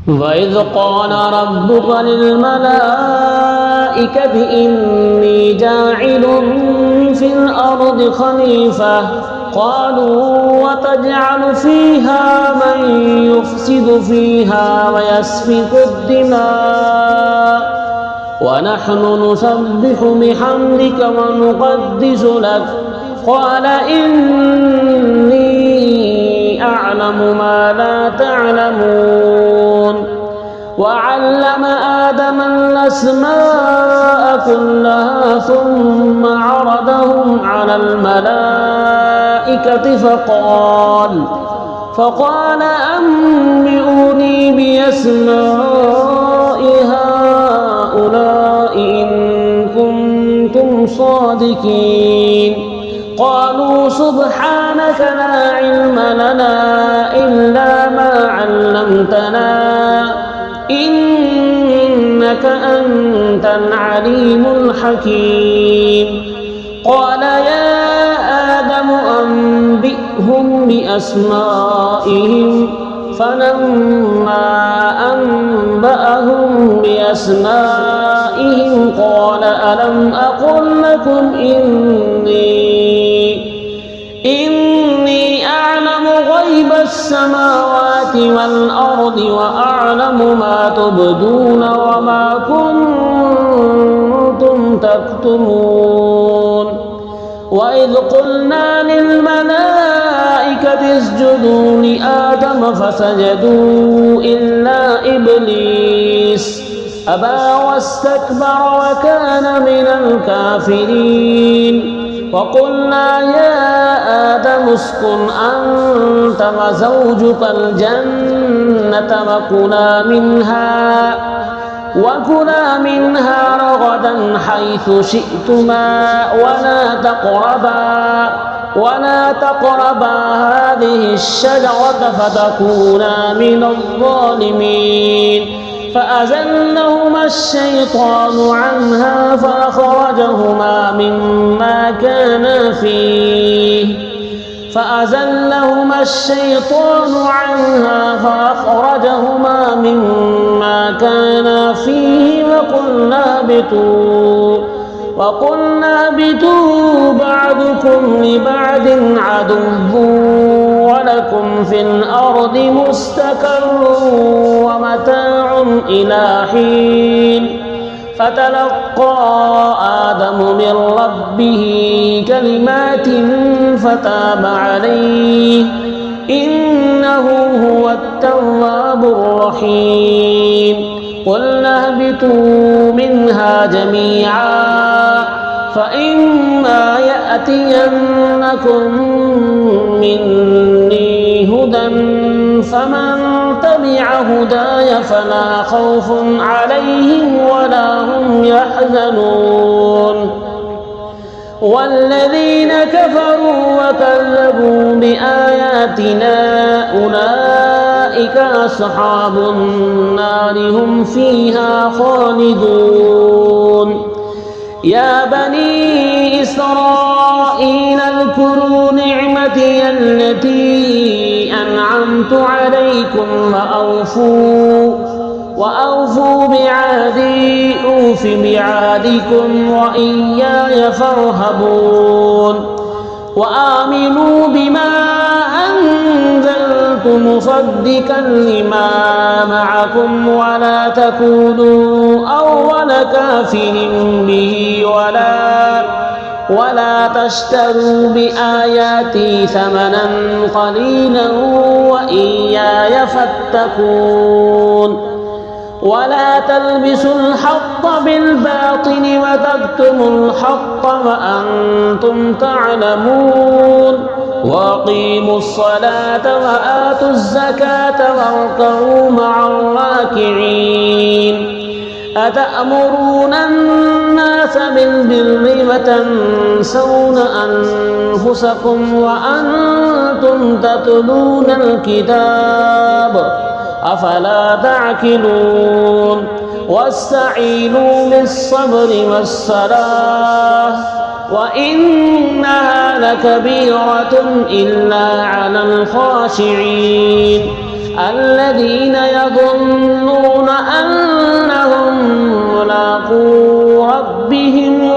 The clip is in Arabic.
وإذ قال ربك للملائكة إني جاعل في الأرض خليفة قالوا وتجعل فيها من يفسد فيها ويسفك الدماء ونحن نسبح بحمدك ونقدس لك قال إني أعلم ما لا تعلمون وعلم آدم الأسماء كلها ثم عرضهم على الملائكة فقال أنبئوني بأسماء هؤلاء إن كنتم صادقين قالوا سبحانك لا علم لنا إلا ما علمتنا إنك أنت العليم الحكيم قال يا آدم أنبئهم بأسمائهم فلما أنبأهم بأسمائهم قال ألم أقل لكم إني أعلم غيب السماوات والأرض وأعلم ما تبدون وما كنتم تكتمون وإذ قلنا للملائكة اسجدوا لآدم فسجدوا إلا إبليس أبى واستكبر وكان من الكافرين وقلنا يا آدم اسكن أنت وزوجك الجنة وكلا منها رغدا حيث شئتما ولا تقربا هذه الشجرة فتكونا من الظالمين فأزلهما الشيطان عنها فأخرجهما مما كانا فيه وقلنا اهبطوا بعضكم لبعض عدو ولكم في الأرض مستقر ومتاع إلى حين فتلقى آدم من ربه كلمات فتاب عليه إنه هو التواب الرحيم قلنا اهبطوا منها جميعا فإما يأتينكم مني هدى فمن تبع هداي فلا خوف عليهم ولا هم يحزنون والذين كفروا وكذبوا بآياتنا أولئك أصحاب النار هم فيها خالدون يا بني إسرائيل اذكروا نعمتي التي أنعمت عليكم وأوفوا بعهدي أوف بعهدكم وإياي فارهبون وآمنوا بما أنزلت مصدقا لما معكم ولا تكونوا أول كافر به ولا تشتروا بآياتي ثمنا قليلا وإياي فاتقون ولا تلبسوا الحق بالباطل وتكتموا الحق وأنتم تعلمون وأقيموا الصلاة وآتوا الزكاة واركعوا مع الراكعين أتأمرون الناس بالبر وتنسون أنفسكم وأنتم تتلون الكتاب أفلا تعقلون واستعينوا بالصبر والصلاة وإنها لكبيرة إلا على الخاشعين الذين يظنون أنهم ملاقو ربهم